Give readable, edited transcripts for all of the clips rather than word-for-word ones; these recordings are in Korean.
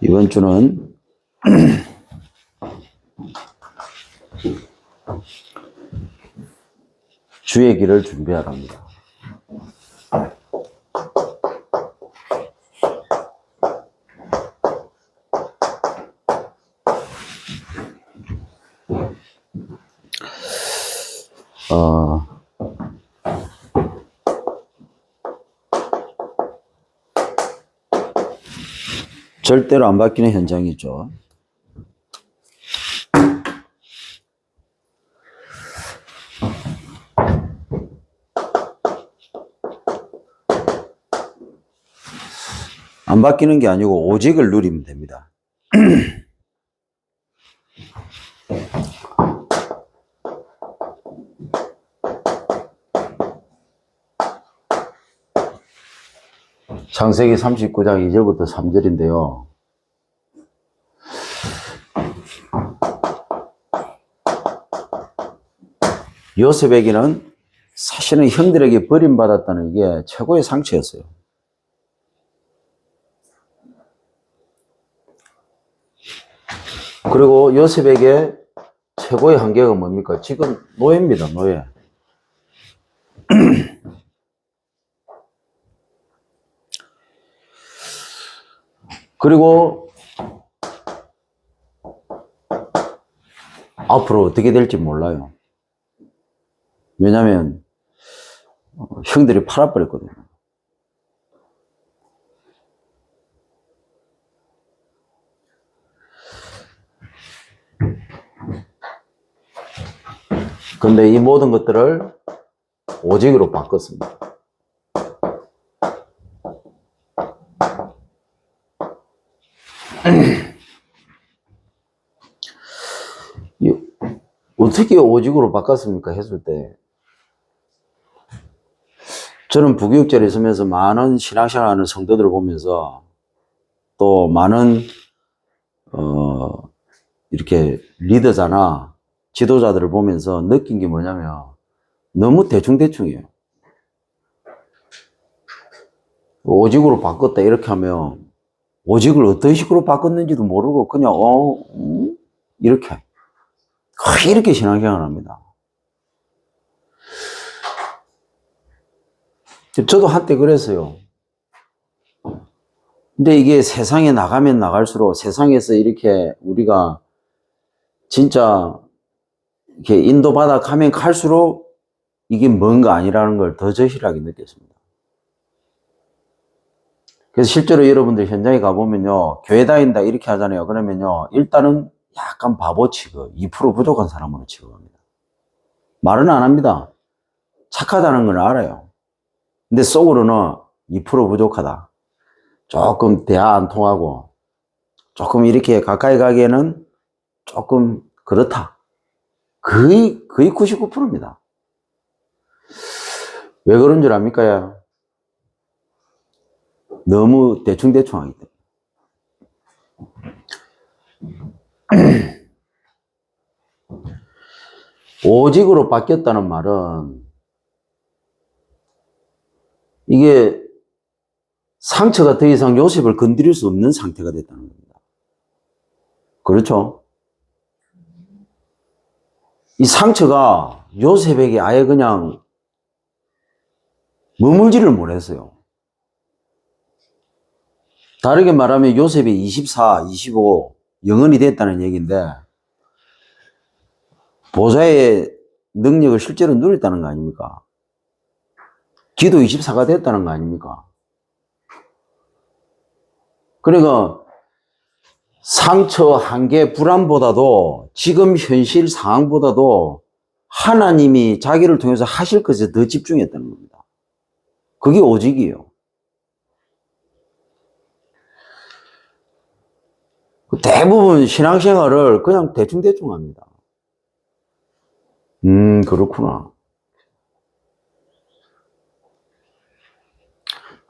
이번 주는 주의 길을 준비하랍니다. 절대로 안 바뀌는 현장이죠. 안 바뀌는 게 아니고 오직을 누리면 됩니다. 창세기 39장 2절부터 3절인데요. 요셉에게는 사실은 형들에게 버림받았다는 이게 최고의 상처였어요. 그리고 요셉에게 최고의 한계가 뭡니까? 지금 노예입니다, 노예. 그리고 앞으로 어떻게 될지 몰라요. 왜냐하면 형들이 팔아버렸거든요. 근데 이 모든 것들을 오직으로 바꿨습니다. 어떻게 오직으로 바꿨습니까? 했을 때 저는 부교육자를 있으면서 많은 신앙생활하는 성도들을 보면서 또 많은 이렇게 리더자나 지도자들을 보면서 느낀 게 뭐냐면 너무 대충대충이에요. 오직으로 바꿨다 이렇게 하면 오직을 어떤 식으로 바꿨는지도 모르고 그냥 이렇게 신앙생활을 합니다. 저도 한때 그랬어요. 근데 이게 세상에 나가면 나갈수록 세상에서 이렇게 우리가 진짜 이렇게 인도받아 가면 갈수록 이게 뭔가 아니라는 걸 더 절실하게 느꼈습니다. 그래서 실제로 여러분들 현장에 가보면요, 교회 다닌다 이렇게 하잖아요. 그러면요, 일단은 약간 바보 취급, 2% 부족한 사람으로 취급합니다. 말은 안 합니다. 착하다는 걸 알아요. 근데 속으로는 2% 부족하다. 조금 대화 안 통하고, 조금 이렇게 가까이 가기에는 조금 그렇다. 거의 99%입니다. 왜 그런 줄 압니까? 너무 대충대충 하기 때문에. 오직으로 바뀌었다는 말은 이게 상처가 더 이상 요셉을 건드릴 수 없는 상태가 됐다는 겁니다. 그렇죠? 이 상처가 요셉에게 아예 그냥 머물지를 못했어요. 다르게 말하면 요셉이 24, 25 영원이 됐다는 얘기인데 보좌의 능력을 실제로 누렸다는 거 아닙니까? 기도 24가 됐다는 거 아닙니까? 그러니까 상처, 한계, 불안보다도 지금 현실 상황보다도 하나님이 자기를 통해서 하실 것에 더 집중했다는 겁니다. 그게 오직이에요. 대부분 신앙생활을 그냥 대충대충 합니다. 그렇구나.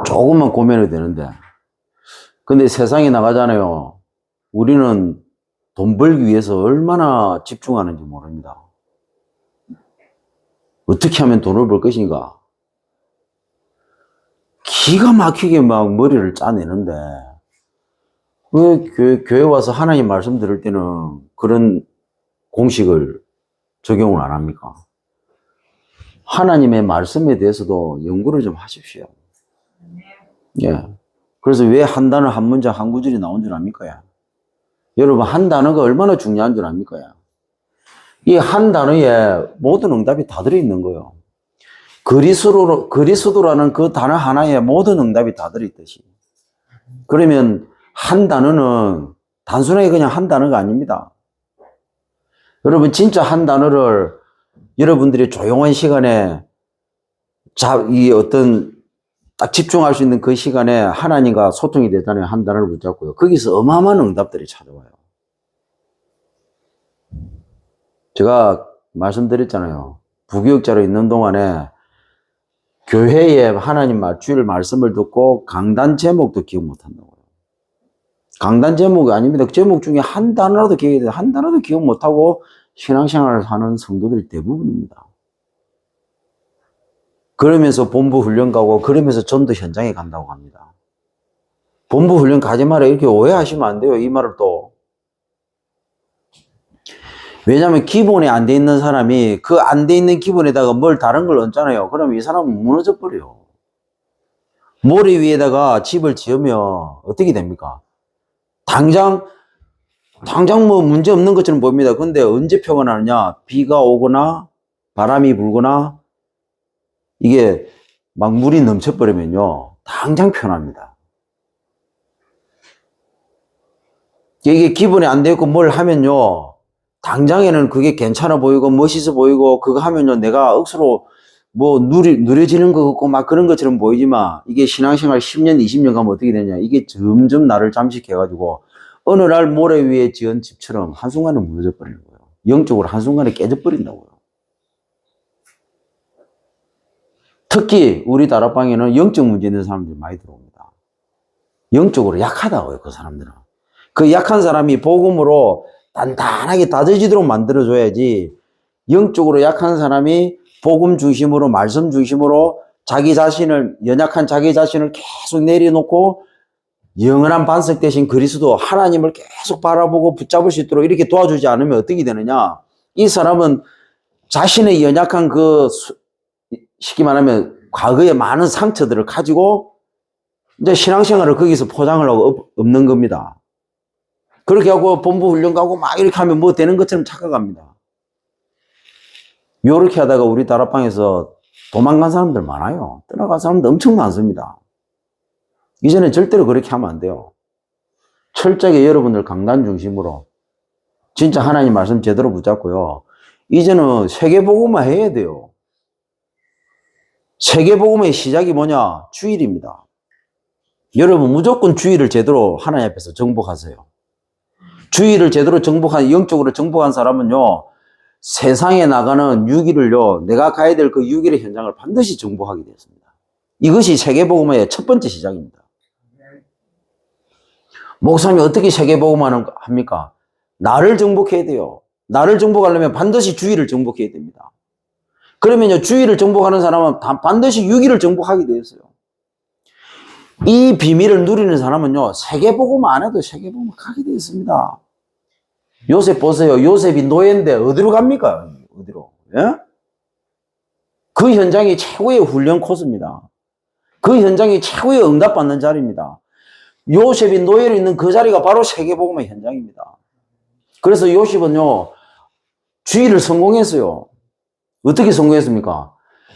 조금만 고민해도 되는데. 근데 세상에 나가잖아요. 우리는 돈 벌기 위해서 얼마나 집중하는지 모릅니다. 어떻게 하면 돈을 벌 것인가? 기가 막히게 막 머리를 짜내는데, 왜 교회 와서 하나님 말씀 들을 때는 그런 공식을 적용을 안 합니까? 하나님의 말씀에 대해서도 연구를 좀 하십시오. 예. 그래서 왜 한 단어, 한 문장, 한 구절이 나온 줄 압니까? 여러분, 한 단어가 얼마나 중요한 줄 압니까? 이 한 단어에 모든 응답이 다 들어있는 거예요. 그리스도라는 그 단어 하나에 모든 응답이 다 들어있듯이. 그러면 한 단어는 단순하게 그냥 한 단어가 아닙니다. 여러분, 진짜 한 단어를 여러분들이 조용한 시간에 이 어떤 딱 집중할 수 있는 그 시간에 하나님과 소통이 되잖아요. 한 단어를 붙잡고요. 거기서 어마어마한 응답들이 찾아와요. 제가 말씀드렸잖아요. 부교육자로 있는 동안에 교회에 하나님 주일 말씀을 듣고 강단 제목도 기억 못 한다고요. 강단 제목이 아닙니다. 그 제목 중에 한 단어라도 기억이 돼요. 한 단어도 기억 못 하고 신앙생활을 하는 성도들이 대부분입니다. 그러면서 본부 훈련 가고 그러면서 전도 현장에 간다고 합니다. 본부 훈련 가지 마라 이렇게 오해하시면 안 돼요. 이 말을 또. 왜냐하면 기본에 안 돼 있는 사람이 그 안 돼 있는 기본에다가 뭘 다른 걸 얹잖아요. 그러면 이 사람은 무너져 버려요. 모래 위에다가 집을 지으면 어떻게 됩니까? 당장 뭐 문제 없는 것처럼 보입니다. 근데 언제 표가 나느냐? 비가 오거나 바람이 불거나 이게 막 물이 넘쳐버리면요. 당장 표납니다. 이게 기본에 안 돼 있고 뭘 하면요. 당장에는 그게 괜찮아 보이고 멋있어 보이고 그거 하면요. 내가 억수로 뭐 누려지는 것 같고 막 그런 것처럼 보이지만 이게 신앙생활 10년, 20년 가면 어떻게 되냐. 이게 점점 나를 잠식해가지고 어느 날 모래 위에 지은 집처럼 한순간에 무너져 버리는 거예요. 영적으로 한순간에 깨져버린다고요. 특히 우리 다락방에는 영적 문제 있는 사람들이 많이 들어옵니다. 영적으로 약하다고요, 그 사람들은. 그 약한 사람이 복음으로 단단하게 다져지도록 만들어줘야지 영적으로 약한 사람이 복음 중심으로 말씀 중심으로 연약한 자기 자신을 계속 내려놓고 영원한 반석 대신 그리스도 하나님을 계속 바라보고 붙잡을 수 있도록 이렇게 도와주지 않으면 어떻게 되느냐. 이 사람은 자신의 연약한 쉽게 말하면 과거의 많은 상처들을 가지고 이제 신앙생활을 거기서 포장을 하고 없는 겁니다. 그렇게 하고 본부 훈련 가고 막 이렇게 하면 뭐 되는 것처럼 착각합니다. 요렇게 하다가 우리 다락방에서 도망간 사람들 많아요. 떠나간 사람들 엄청 많습니다. 이제는 절대로 그렇게 하면 안 돼요. 철저하게 여러분들 강단 중심으로 진짜 하나님 말씀 제대로 붙잡고요. 이제는 세계복음화 해야 돼요. 세계복음의 시작이 뭐냐? 주일입니다. 여러분 무조건 주일을 제대로 하나님 앞에서 정복하세요. 주일을 제대로 영적으로 정복한 사람은요, 세상에 나가는 6일을요, 내가 가야 될 그 6일의 현장을 반드시 정복하게 되었습니다. 이것이 세계복음화의 첫 번째 시작입니다. 목사님이 어떻게 세계복음화를 합니까? 나를 정복해야 돼요. 나를 정복하려면 반드시 주일을 정복해야 됩니다. 그러면요, 주일을 정복하는 사람은 반드시 6일을 정복하게 되었어요. 이 비밀을 누리는 사람은요, 세계복음화 안 해도 세계복음화 가게 되어 있습니다. 요셉 보세요. 요셉이 노예인데 어디로 갑니까? 어디로? 예? 그 현장이 최고의 훈련 코스입니다. 그 현장이 최고의 응답받는 자리입니다. 요셉이 노예로 있는 그 자리가 바로 세계복음의 현장입니다. 그래서 요셉은요, 주일을 성공했어요. 어떻게 성공했습니까?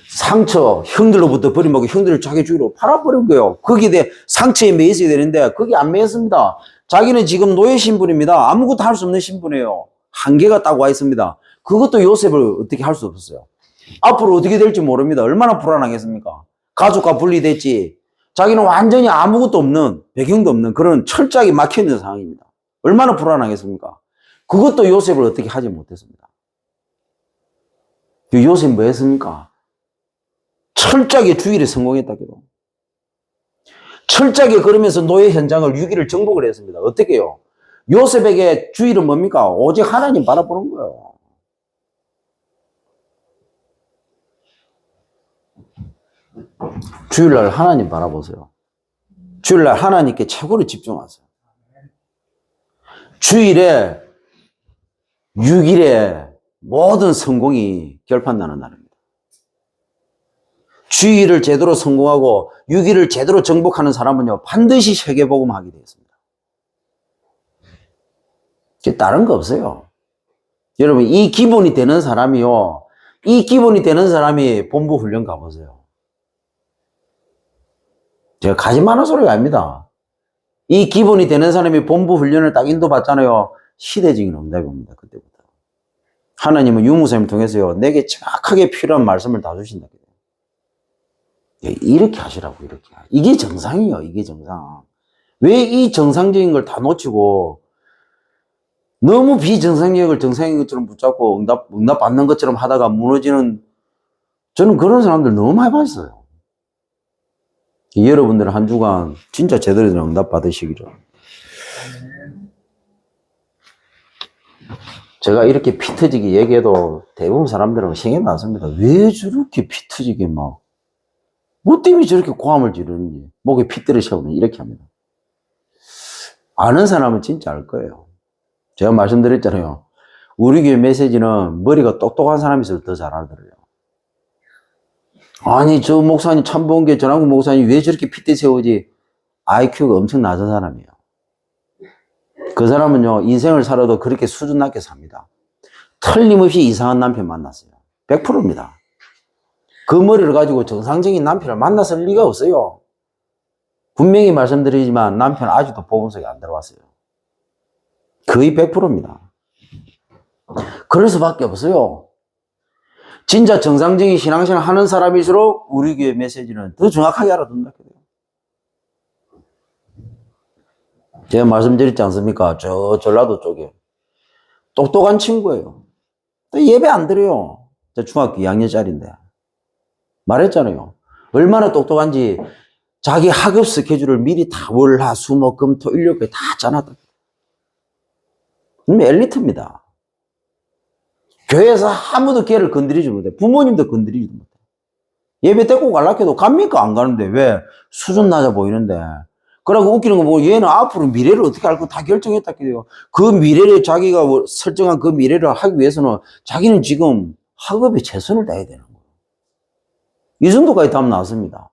상처, 형들로부터 버림받고 형들을 자기 주위로 팔아버린 거예요. 거기에 대해 상처에 매여 있어야 되는데 그게 안 매였습니다. 자기는 지금 노예 신분입니다. 아무것도 할 수 없는 신분이에요. 한계가 딱 와 있습니다. 그것도 요셉을 어떻게 할 수 없었어요. 앞으로 어떻게 될지 모릅니다. 얼마나 불안하겠습니까? 가족과 분리됐지. 자기는 완전히 아무것도 없는, 배경도 없는 그런 철저하게 막혀있는 상황입니다. 얼마나 불안하겠습니까? 그것도 요셉을 어떻게 하지 못했습니다. 요셉이 뭐 했습니까? 철저하게 주일에 성공했다기도. 철저하게 그러면서 노예 현장을 6일을 정복을 했습니다. 어떻게 해요? 요셉에게 주일은 뭡니까? 오직 하나님 바라보는 거예요. 주일날 하나님 바라보세요. 주일날 하나님께 최고로 집중하세요. 주일에 6일에 모든 성공이 결판나는 날입니다. 주일을 제대로 성공하고 6일을 제대로 정복하는 사람은요, 반드시 세계복음하게 되어 있습니다. 다른 거 없어요. 여러분, 이 기본이 되는 사람이요, 이 기본이 되는 사람이 본부 훈련 가보세요. 제가 가지만한 소리가 아닙니다. 이 기본이 되는 사람이 본부 훈련을 딱 인도받잖아요. 시대적인 응답이 옵니다. 그때부터. 하나님은 유무쌤을 통해서요, 내게 정확하게 필요한 말씀을 다 주신다. 이렇게 하시라고, 이렇게. 이게 정상이에요, 이게 정상. 왜 이 정상적인 걸 다 놓치고, 너무 비정상적인 걸 정상인 것처럼 붙잡고, 응답 받는 것처럼 하다가 무너지는, 저는 그런 사람들 너무 많이 봤어요. 여러분들 한 주간 진짜 제대로 된 응답 받으시기를. 제가 이렇게 피 터지게 얘기해도 대부분 사람들은 생각이 났습니다. 왜 저렇게 피 터지게 막, 뭐 때문에 저렇게 고함을 지르는지, 목에 핏대를 세우는지 이렇게 합니다. 아는 사람은 진짜 알 거예요. 제가 말씀드렸잖아요. 우리 교회 메시지는 머리가 똑똑한 사람일수록 더 잘 알아들어요. 아니, 저 목사님 참 본 게 전한국 목사님 왜 저렇게 핏대 세우지? IQ가 엄청 낮은 사람이에요. 그 사람은요, 인생을 살아도 그렇게 수준 낮게 삽니다. 틀림없이 이상한 남편 만났어요. 100%입니다. 그 머리를 가지고 정상적인 남편을 만났을 리가 없어요. 분명히 말씀드리지만 남편 아직도 보험속에 안 들어왔어요. 거의 100%입니다. 그럴 수밖에 없어요. 진짜 정상적인 신앙생활 하는 사람일수록 우리 교회 메시지는 더 정확하게 알아듣는다. 제가 말씀드렸지 않습니까? 저 전라도 쪽에 똑똑한 친구예요. 예배 안 드려요. 저 중학교 2학년짜리인데. 말했잖아요. 얼마나 똑똑한지 자기 학업 스케줄을 미리 다 월, 화, 수, 목, 금, 토, 일, 요일까지 다 짜놨다. 엘리트입니다. 교회에서 아무도 걔를 건드리지 못해. 부모님도 건드리지 못해. 예배 데리고 가려고 해도 갑니까? 안 가는데. 왜? 수준 낮아 보이는데. 그러고 웃기는 거 보고 얘는 앞으로 미래를 어떻게 할 거 다 결정했다 그래요. 그 미래를 자기가 설정한 그 미래를 하기 위해서는 자기는 지금 학업에 최선을 다해야 되는 거예요. 이 정도까지 답 나왔습니다.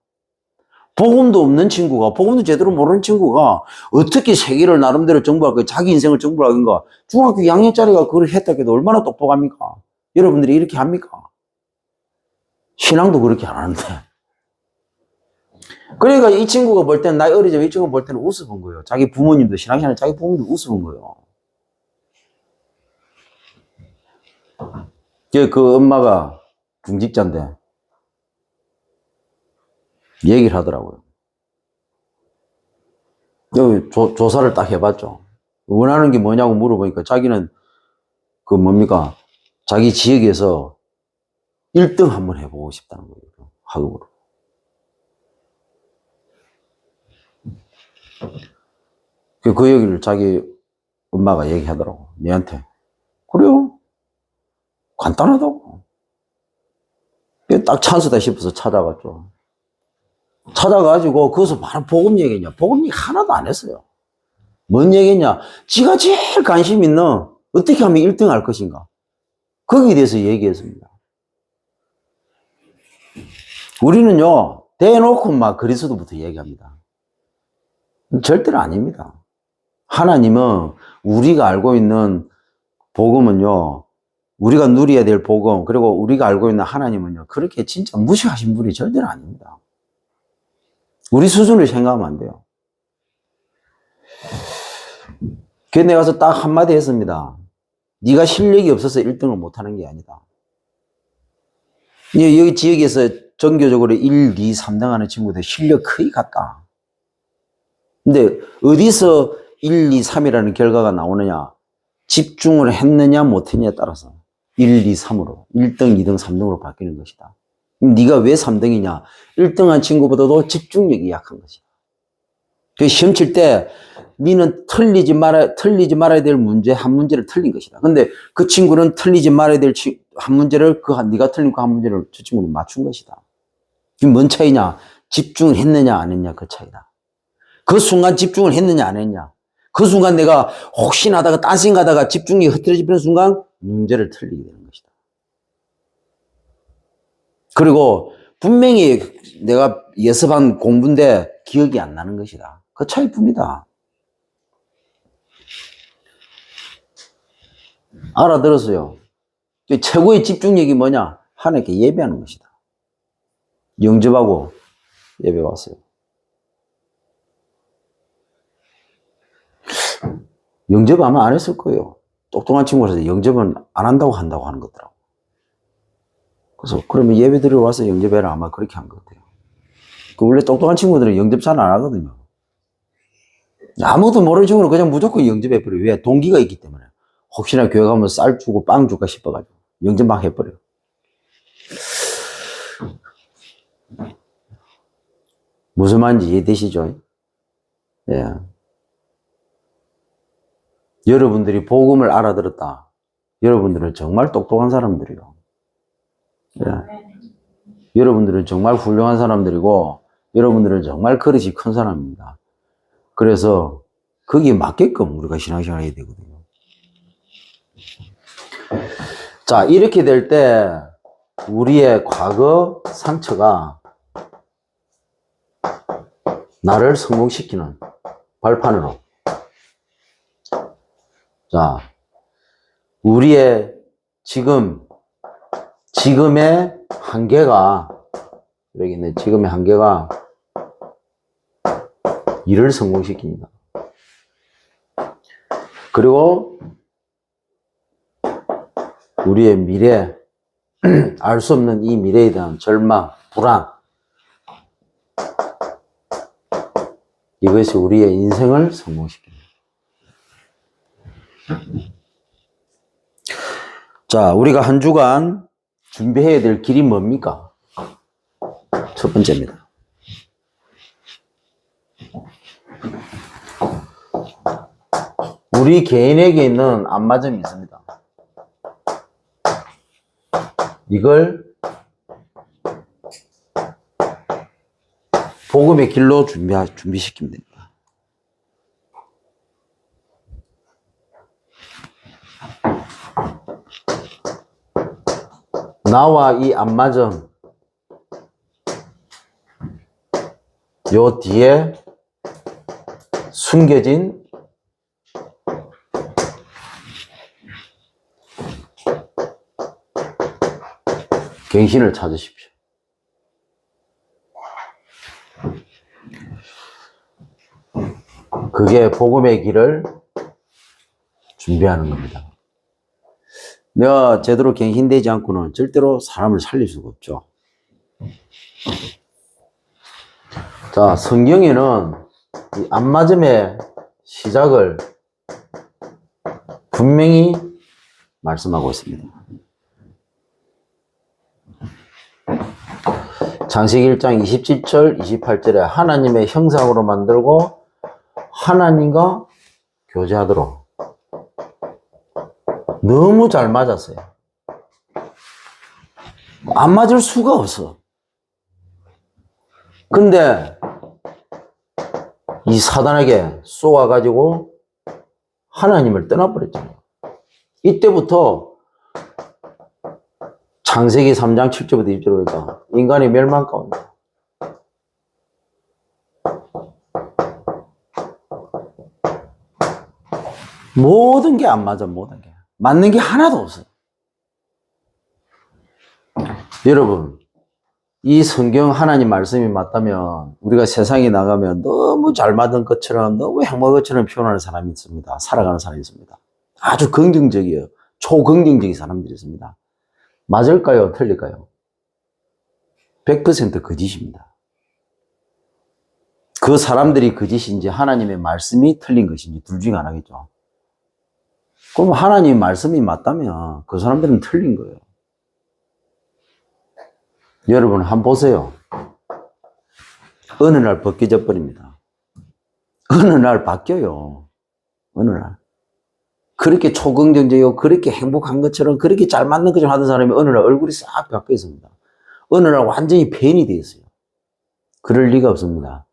복음도 없는 친구가, 복음도 제대로 모르는 친구가 어떻게 세계를 나름대로 정부할 거야, 자기 인생을 정부하긴가. 중학교 2학년짜리가 그걸 했다 해도 얼마나 똑똑합니까? 여러분들이 이렇게 합니까? 신앙도 그렇게 안 하는데. 그러니까 이 친구가 볼 때는, 나이 어리지만 이 친구가 볼 때는 우습은 거예요. 자기 부모님도, 신앙생활 자기 부모님도 우습은 거예요. 그 엄마가 중직자인데, 얘기를 하더라고요. 여기 조사를 딱 해봤죠. 원하는 게 뭐냐고 물어보니까 자기는 그 뭡니까? 자기 지역에서 1등 한번 해보고 싶다는 거예요. 학업으로. 그 얘기를 자기 엄마가 얘기하더라고. 얘한테. 그래요? 간단하다고. 딱 찬스다 싶어서 찾아갔죠. 찾아가지고 거기서 바로 복음 얘기했냐. 복음 얘기 하나도 안 했어요. 뭔 얘기했냐. 지가 제일 관심 있는 어떻게 하면 1등 할 것인가. 거기에 대해서 얘기했습니다. 우리는요, 대놓고 막 그리스도부터 얘기합니다. 절대로 아닙니다. 하나님은 우리가 알고 있는 복음은요, 우리가 누려야 될 복음, 그리고 우리가 알고 있는 하나님은요, 그렇게 진짜 무시하신 분이 절대로 아닙니다. 우리 수준을 생각하면 안 돼요. 걔네 가서 딱 한마디 했습니다. 네가 실력이 없어서 1등을 못하는 게 아니다. 여기 지역에서 정교적으로 1, 2, 3등 하는 친구들 실력 거의 같다. 근데 어디서 1, 2, 3이라는 결과가 나오느냐? 집중을 했느냐 못했느냐에 따라서 1, 2, 3으로 1등, 2등, 3등으로 바뀌는 것이다. 그럼 네가 왜 3등이냐? 1등한 친구보다도 집중력이 약한 것이다. 그 시험 칠 때 너는 틀리지 말아야 될 문제 한 문제를 틀린 것이다. 근데 그 친구는 틀리지 말아야 될 한 문제를 네가 틀린 그 한 문제를 저 친구는 맞춘 것이다. 이게 뭔 차이냐? 집중을 했느냐 안 했냐 그 차이다. 그 순간 집중을 했느냐 안 했냐. 그 순간 내가 혹시나 하다가 딴 생각하다가 집중력이 흐트러지는 순간 문제를 틀리게 되는 것이다. 그리고 분명히 내가 예습한 공부인데 기억이 안 나는 것이다. 그 차이뿐이다. 알아들었어요. 최고의 집중력이 뭐냐? 하나님께 예배하는 것이다. 영접하고 예배 왔어요. 영접 아마 안 했을 거예요. 똑똑한 친구라서 영접은 안 한다고 하는 거더라고. 그래서 그러면 예배 드리러 와서 영접해라 아마 그렇게 한 것 같아요. 원래 똑똑한 친구들은 영접 잘 안 하거든요. 아무도 모르는 친구는 그냥 무조건 영접해버려요. 왜? 동기가 있기 때문에. 혹시나 교회 가면 쌀 주고 빵 줄까 싶어가지고 영접 막 해버려요. 무슨 말인지 이해되시죠? 예. 여러분들이 복음을 알아들었다. 여러분들은 정말 똑똑한 사람들이요. 예. 여러분들은 정말 훌륭한 사람들이고 여러분들은 정말 그릇이 큰 사람입니다. 그래서 거기에 맞게끔 우리가 신앙생활 해야 되거든요. 자, 이렇게 될 때 우리의 과거 상처가 나를 성공시키는 발판으로, 자, 우리의 지금의 한계가, 여기 있네, 지금의 한계가 일을 성공시킵니다. 그리고 우리의 미래, 알 수 없는 이 미래에 대한 절망, 불안, 이것이 우리의 인생을 성공시킵니다. 자, 우리가 한 주간 준비해야 될 길이 뭡니까? 첫 번째입니다. 우리 개인에게 있는 안마점이 있습니다. 이걸 복음의 길로 준비시키면 됩니다. 나와 이 안마점, 요 뒤에 숨겨진 갱신을 찾으십시오. 그게 복음의 길을 준비하는 겁니다. 내가 제대로 갱신되지 않고는 절대로 사람을 살릴 수가 없죠. 자, 성경에는 이 안마점의 시작을 분명히 말씀하고 있습니다. 창세기 1장 27절, 28절에 하나님의 형상으로 만들고 하나님과 교제하도록. 너무 잘 맞았어요. 안 맞을 수가 없어. 근데 이 사단에게 쏘아가지고 하나님을 떠나버렸잖아요. 이때부터 창세기 3장 7절부터 2절로 보니까 인간이 멸망 가운데. 모든 게 안 맞아, 모든 게. 맞는 게 하나도 없어요. 여러분, 이 성경 하나님 말씀이 맞다면 우리가 세상에 나가면 너무 잘 맞은 것처럼, 너무 행복한 것처럼 표현하는 사람이 있습니다. 살아가는 사람이 있습니다. 아주 긍정적이에요. 초긍정적인 사람들이 있습니다. 맞을까요? 틀릴까요? 100% 거짓입니다. 그 사람들이 거짓인지 하나님의 말씀이 틀린 것인지 둘 중에 하나겠죠. 그럼 하나님의 말씀이 맞다면 그 사람들은 틀린 거예요. 여러분 한번 보세요. 어느 날 벗겨져 버립니다. 어느 날 바뀌어요. 어느 날. 그렇게 초긍정적이고 그렇게 행복한 것처럼 그렇게 잘 맞는 것처럼 하던 사람이 어느 날 얼굴이 싹 바뀌어 있습니다. 어느 날 완전히 폐인이 되어 있어요. 그럴 리가 없습니다.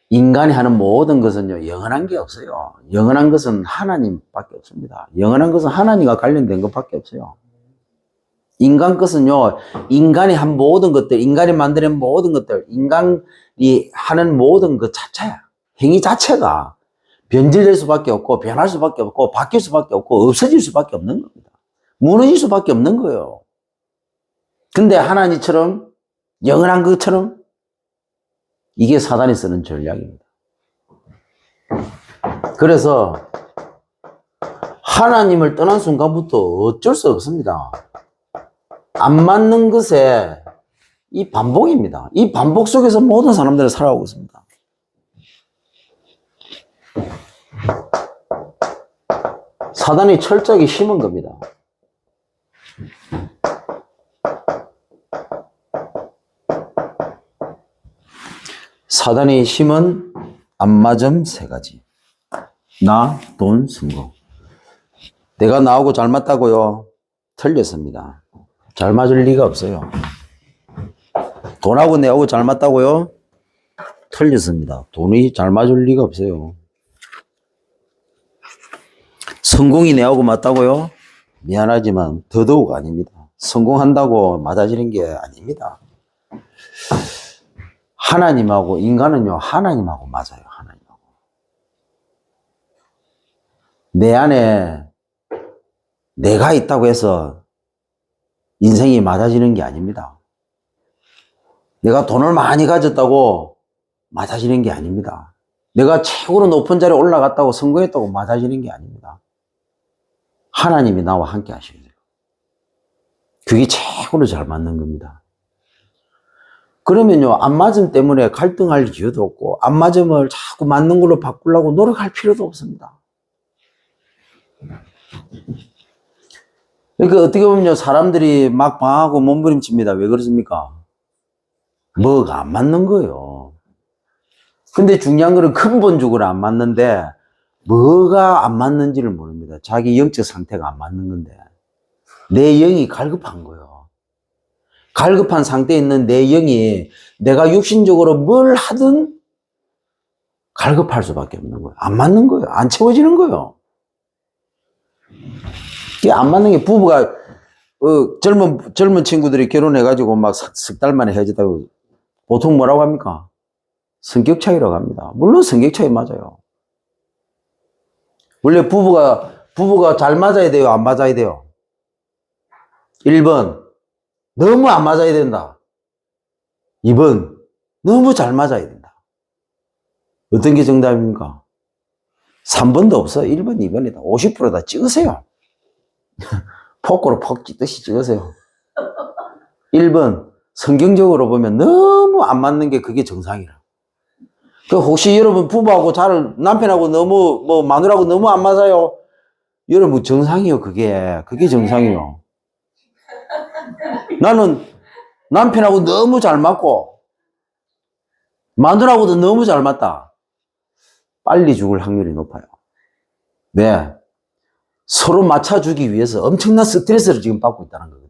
인간이 하는 모든 것은요, 영원한 게 없어요. 영원한 것은 하나님밖에 없습니다. 영원한 것은 하나님과 관련된 것밖에 없어요. 인간 것은요, 인간이 한 모든 것들, 인간이 만드는 모든 것들, 인간이 하는 모든 것 자체야. 행위 자체가 변질될 수밖에 없고, 변할 수밖에 없고, 바뀔 수밖에 없고, 없어질 수밖에 없는 겁니다. 무너질 수밖에 없는 거예요. 근데 하나님처럼, 영원한 것처럼, 이게 사단이 쓰는 전략입니다. 그래서 하나님을 떠난 순간부터 어쩔 수 없습니다. 안 맞는 것에 이 반복입니다. 이 반복 속에서 모든 사람들이 살아오고 있습니다. 사단이 철저하게 심은 겁니다. 사단이 심은 안맞음 세 가지. 나, 돈, 성공. 내가 나하고 잘 맞다고요? 틀렸습니다. 잘 맞을 리가 없어요. 돈하고 내하고 잘 맞다고요? 틀렸습니다. 돈이 잘 맞을 리가 없어요. 성공이 내하고 맞다고요? 미안하지만 더더욱 아닙니다. 성공한다고 맞아지는 게 아닙니다. 하나님하고, 인간은요, 하나님하고 맞아요. 하나님하고. 내 안에 내가 있다고 해서 인생이 맞아지는 게 아닙니다. 내가 돈을 많이 가졌다고 맞아지는 게 아닙니다. 내가 최고로 높은 자리에 올라갔다고 성공했다고 맞아지는 게 아닙니다. 하나님이 나와 함께 하셔야 돼요. 그게 최고로 잘 맞는 겁니다. 그러면요, 안맞음 때문에 갈등할 이유도 없고, 안맞음을 자꾸 맞는 걸로 바꾸려고 노력할 필요도 없습니다. 그러니까 어떻게 보면요, 사람들이 막 방하고 몸부림칩니다. 왜 그렇습니까? 뭐가 안 맞는 거예요. 근데 중요한 거는 근본적으로 안 맞는데, 뭐가 안 맞는지를 모릅니다. 자기 영적 상태가 안 맞는 건데, 내 영이 갈급한 거예요. 갈급한 상태에 있는 내 영이 내가 육신적으로 뭘 하든 갈급할 수밖에 없는 거예요. 안 맞는 거예요. 안 채워지는 거예요. 이게 안 맞는 게 부부가 젊은 친구들이 결혼해가지고 막 석 달 만에 헤어졌다고 보통 뭐라고 합니까? 성격 차이라고 합니다. 물론 성격 차이 맞아요. 원래 부부가 잘 맞아야 돼요? 안 맞아야 돼요? 1번 너무 안 맞아야 된다. 2번 너무 잘 맞아야 된다. 어떤 게 정답입니까? 3번도 없어. 1번, 2번이다. 50%다 찍으세요. 포크로 퍽 찍듯이 찍으세요. 1번 성경적으로 보면 너무 안 맞는 게 그게 정상이라. 혹시 여러분 부부하고 남편하고 너무 마누라하고 너무 안 맞아요? 여러분 정상이요. 그게 정상이요. 나는 남편하고 너무 잘 맞고 마누라하고도 너무 잘 맞다. 빨리 죽을 확률이 높아요. 왜? 서로 맞춰주기 위해서 엄청난 스트레스를 지금 받고 있다는 거거든.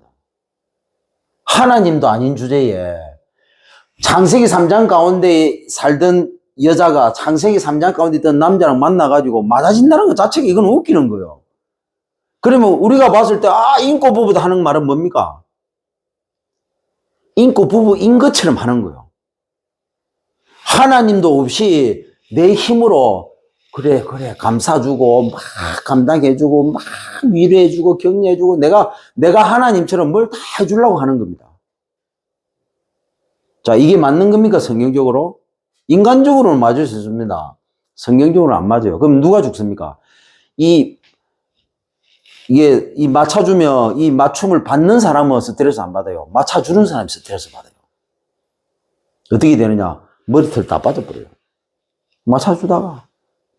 하나님도 아닌 주제에 창세기 3장 가운데 살던 여자가 창세기 3장 가운데 있던 남자랑 만나가지고 맞아진다는 것 자체가 이건 웃기는 거예요. 그러면 우리가 봤을 때 인고 부부다 하는 말은 뭡니까? 인고 부부인 것처럼 하는 거예요. 하나님도 없이 내 힘으로 그래 감싸주고 막 감당해주고 막 위로해주고 격려해주고 내가 하나님처럼 뭘 다 해주려고 하는 겁니다. 자, 이게 맞는 겁니까? 성경적으로? 인간적으로는 맞을 수 있습니다. 성경적으로는 안 맞아요. 그럼 누가 죽습니까? 이 맞춰주면 이 맞춤을 받는 사람은 스트레스 안 받아요. 맞춰주는 사람이 스트레스 받아요. 어떻게 되느냐? 머리털 다 빠져버려요.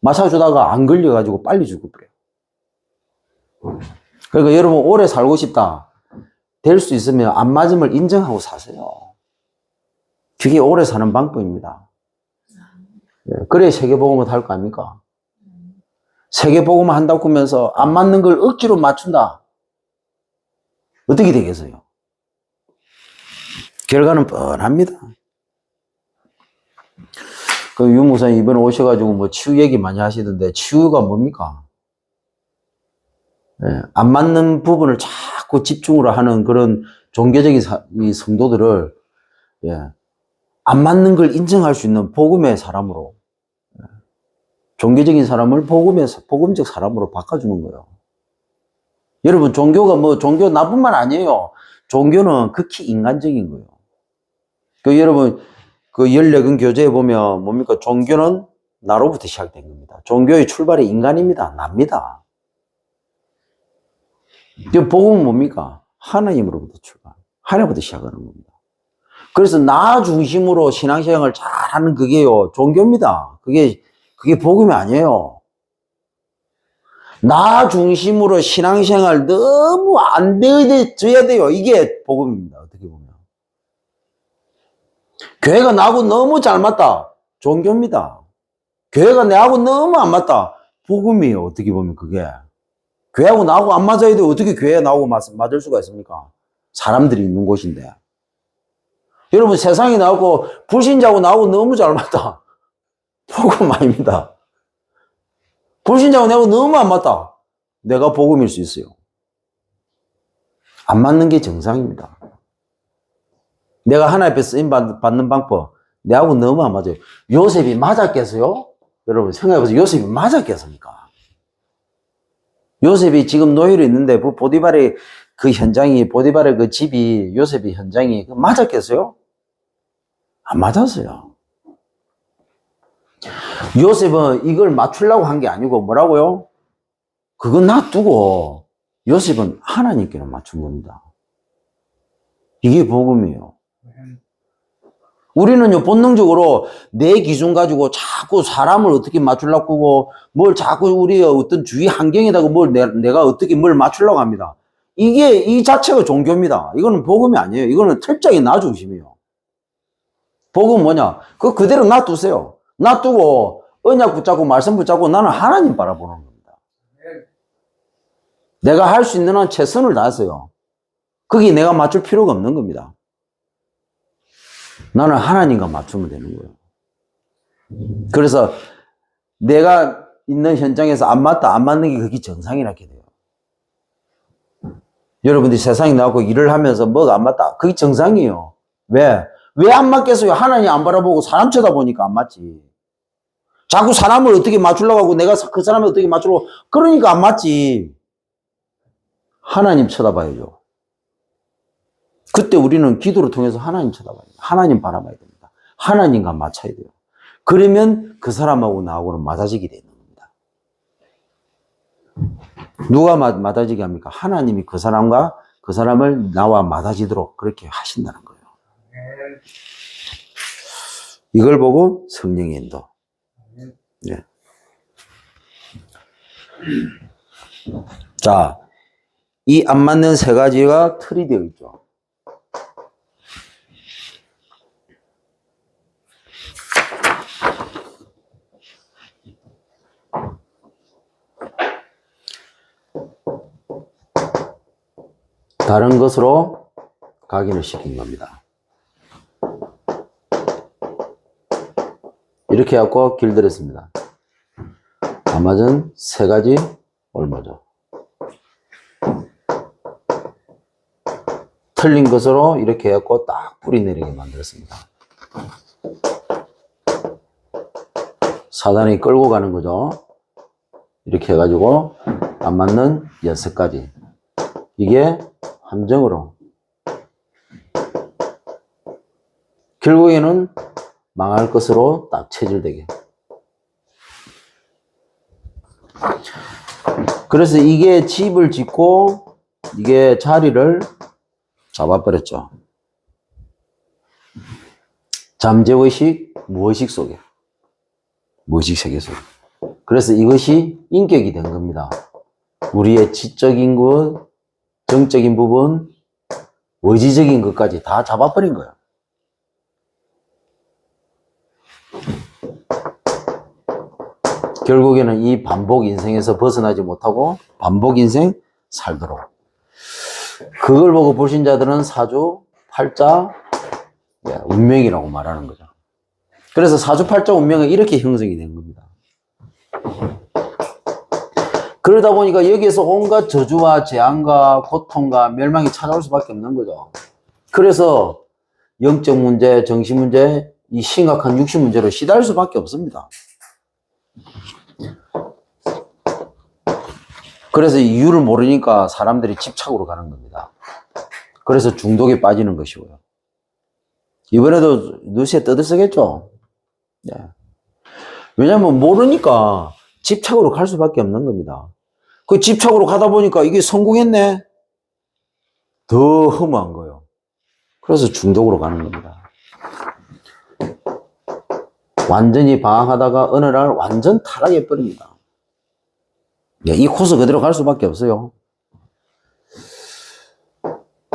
맞춰주다가 안 걸려가지고 빨리 죽어버려요. 그러니까 여러분 오래 살고 싶다. 될 수 있으면 안 맞음을 인정하고 사세요. 그게 오래 사는 방법입니다. 그래 세계복음을 할 거 아닙니까? 세계복음을 한다고 하면서 안 맞는 걸 억지로 맞춘다. 어떻게 되겠어요? 결과는 뻔합니다. 그 유목사님 이번에 오셔가지고 뭐 치유 얘기 많이 하시던데 치유가 뭡니까? 예, 안 맞는 부분을 자꾸 집중으로 하는 그런 종교적인 이 성도들을 예, 안 맞는 걸 인정할 수 있는 복음의 사람으로 예, 종교적인 사람을 복음적 사람으로 바꿔주는 거예요. 여러분 종교가 뭐 종교 나쁜 말 아니에요. 종교는 극히 인간적인 거예요. 그 여러분 그 14권 교재에 보면 뭡니까? 종교는 나로부터 시작된 겁니다. 종교의 출발이 인간입니다. 납니다. 복음은 뭡니까? 하나님으로부터 출발. 하나님부터 시작하는 겁니다. 그래서 나 중심으로 신앙생활을 잘하는 그게요, 종교입니다. 그게 복음이 아니에요. 나 중심으로 신앙생활 너무 안 되어져야 돼요. 이게 복음입니다. 어떻게 보면. 교회가 나하고 너무 잘 맞다. 종교입니다. 교회가 내하고 너무 안 맞다. 복음이에요. 어떻게 보면 그게. 교회하고 나하고 안 맞아야 돼. 어떻게 교회에 나하고 맞을 수가 있습니까? 사람들이 있는 곳인데. 여러분 세상에 나하고 불신자하고 나하고 너무 잘 맞다. 복음 아닙니다. 불신자하고 나하고 너무 안 맞다. 내가 복음일 수 있어요. 안 맞는 게 정상입니다. 내가 하나님 앞에 쓰임 받는 방법 내하고 너무 안 맞아요. 요셉이 맞았겠어요? 여러분 생각해보세요. 요셉이 맞았겠습니까? 요셉이 지금 노예로 있는데 보디발의 그 현장이 보디발의 그 집이 요셉이 현장이 맞았겠어요? 안 맞았어요. 요셉은 이걸 맞추려고 한 게 아니고 뭐라고요? 그건 놔두고 요셉은 하나님께는 맞춘 겁니다. 이게 복음이에요. 우리는요, 본능적으로 내 기준 가지고 자꾸 사람을 어떻게 맞추려고 하고, 뭘 자꾸 우리의 어떤 주위 환경에다가 내가 어떻게 뭘 맞추려고 합니다. 이 자체가 종교입니다. 이거는 복음이 아니에요. 이거는 철저히 나 중심이에요. 복음은 뭐냐? 그대로 놔두세요. 놔두고, 언약 붙잡고, 말씀 붙잡고, 나는 하나님 바라보는 겁니다. 내가 할 수 있는 한 최선을 다했어요. 거기 내가 맞출 필요가 없는 겁니다. 나는 하나님과 맞추면 되는 거예요. 그래서 내가 있는 현장에서 안 맞다, 안 맞는 게 그게 정상이라게 돼요. 여러분들이 세상에 나오고 일을 하면서 뭐가 안 맞다. 그게 정상이에요. 왜? 왜 안 맞겠어요? 하나님 안 바라보고 사람 쳐다보니까 안 맞지. 자꾸 사람을 어떻게 맞추려고 하고 내가 그 사람을 어떻게 맞추려고 그러니까 안 맞지. 하나님 쳐다봐야죠. 그때 우리는 기도를 통해서 하나님 쳐다봐야 돼요. 하나님 바라봐야 됩니다. 하나님과 맞춰야 돼요. 그러면 그 사람하고 나하고는 맞아지게 되는 겁니다. 누가 맞아지게 합니까? 하나님이 그 사람을 나와 맞아지도록 그렇게 하신다는 거예요. 이걸 보고 성령의 인도. 네. 자, 이 안 맞는 세 가지가 틀이 되어 있죠. 다른 것으로 각인을 시킨 겁니다. 이렇게 해갖고 길들였습니다. 아마존 세 가지 올모죠. 틀린 것으로 이렇게 해갖고 딱 뿌리 내리게 만들었습니다. 사단이 끌고 가는 거죠. 이렇게 해가지고 안 맞는 6가지. 이게 함정으로. 결국에는 망할 것으로 딱 체질되게. 그래서 이게 집을 짓고 이게 자리를 잡아버렸죠. 잠재의식, 무의식 속에. 무의식 세계 속에. 그래서 이것이 인격이 된 겁니다. 우리의 지적인 것, 정적인 부분, 의지적인 것까지 다 잡아버린 거예요. 결국에는 이 반복 인생에서 벗어나지 못하고 반복 인생 살도록. 그걸 보고 불신자들은 사주, 팔자, 운명이라고 말하는 거죠. 그래서 사주팔자 운명은 이렇게 형성이 된 겁니다. 그러다 보니까 여기에서 온갖 저주와 재앙과 고통과 멸망이 찾아올 수밖에 없는 거죠. 그래서 영적 문제, 정신 문제, 이 심각한 육신 문제로 시달릴 수밖에 없습니다. 그래서 이유를 모르니까 사람들이 집착으로 가는 겁니다. 그래서 중독에 빠지는 것이고요. 이번에도 뉴스에 떠들썩했죠. 네. 왜냐하면 모르니까 집착으로 갈 수밖에 없는 겁니다. 그 집착으로 가다 보니까 이게 성공했네? 더 허무한 거예요. 그래서 중독으로 가는 겁니다. 완전히 방황하다가 어느 날 완전 타락해 버립니다. 이 코스 그대로 갈 수밖에 없어요.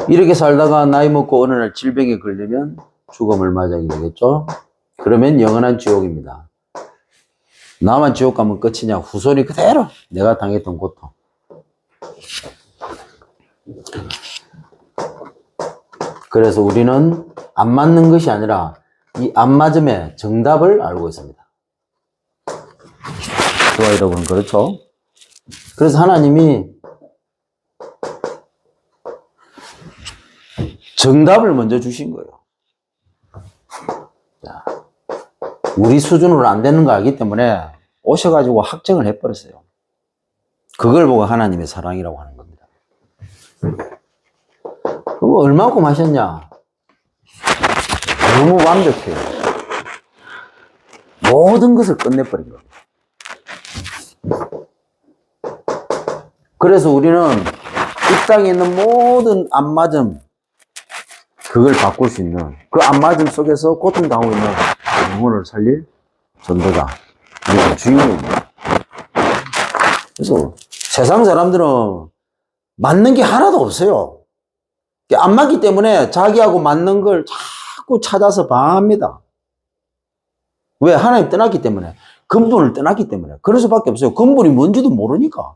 이렇게 살다가 나이 먹고 어느 날 질병에 걸리면 죽음을 맞이하게 되겠죠. 그러면 영원한 지옥입니다. 나만 지옥 가면 끝이냐? 후손이 그대로 내가 당했던 고통. 그래서 우리는 안 맞는 것이 아니라 이 안 맞음의 정답을 알고 있습니다. 좋아요, 여러분. 그렇죠? 그래서 하나님이 정답을 먼저 주신 거예요. 자, 우리 수준으로 안 되는 거 알기 때문에 오셔가지고 확정을 해버렸어요. 그걸 보고 하나님의 사랑이라고 하는 겁니다. 그거 얼마큼 하셨냐? 너무 완벽해요. 모든 것을 끝내버린 겁니다. 그래서 우리는 이 땅에 있는 모든 안 맞음, 그걸 바꿀 수 있는, 그 안 맞음 속에서 고통당하고 있는 영혼을 살릴 전도자, 주인공입니다. 그래서 세상 사람들은 맞는 게 하나도 없어요. 안 맞기 때문에 자기하고 맞는 걸 자꾸 찾아서 방합니다. 왜? 하나님 떠났기 때문에. 근본을 떠났기 때문에. 그럴 수밖에 없어요. 근본이 뭔지도 모르니까.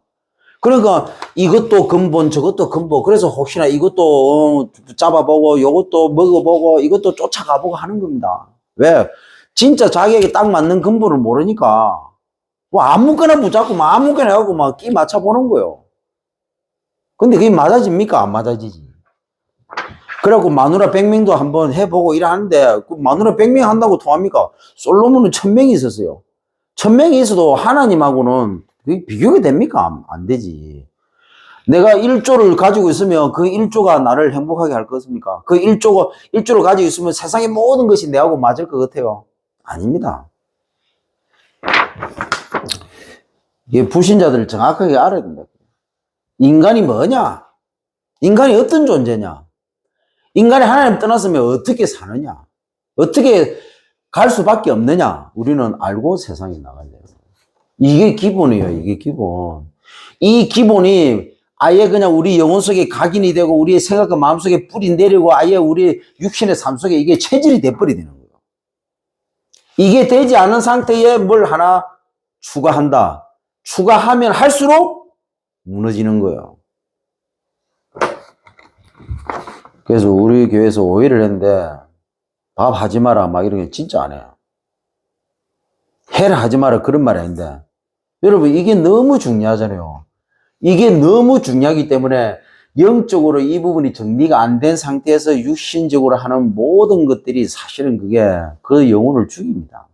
그러니까 이것도 근본, 저것도 근본. 그래서 혹시나 이것도 잡아보고, 이것도 먹어보고, 이것도 쫓아가보고 하는 겁니다. 왜? 진짜 자기에게 딱 맞는 근본을 모르니까 뭐 아무거나 붙잡고 막 아무거나 하고 막 끼 맞춰보는 거예요. 근데 그게 맞아집니까? 안 맞아지지. 그래갖고 마누라 100명도 한번 해보고 이러는데 그 마누라 100명 한다고 통합니까? 솔로몬은 1000명이 있었어요. 1000명이 있어도 하나님하고는 그게 비교가 됩니까? 안 되지. 내가 1조를 가지고 있으면 그 1조가 나를 행복하게 할 것입니까? 그 1조를 가지고 있으면 세상의 모든 것이 내하고 맞을 것 같아요? 아닙니다. 이게 불신자들을 정확하게 알아야 된다. 인간이 뭐냐? 인간이 어떤 존재냐? 인간이 하나님 떠났으면 어떻게 사느냐? 어떻게 갈 수밖에 없느냐? 우리는 알고 세상에 나가야 돼요. 이게 기본이에요. 이게 기본. 이 기본이 아예 그냥 우리 영혼 속에 각인이 되고 우리의 생각과 마음 속에 뿌리 내리고 아예 우리 육신의 삶 속에 이게 체질이 돼버리게 되는 거예요. 이게 되지 않은 상태에 뭘 하나 추가한다. 추가하면 할수록 무너지는 거예요. 그래서 우리 교회에서 오해를 했는데 밥 하지 마라 막 이런 게 진짜 안 해요. 해라 하지 마라 그런 말이 아닌데 여러분 이게 너무 중요하잖아요. 이게 너무 중요하기 때문에 영적으로 이 부분이 정리가 안 된 상태에서 육신적으로 하는 모든 것들이 사실은 그게 그 영혼을 죽입니다.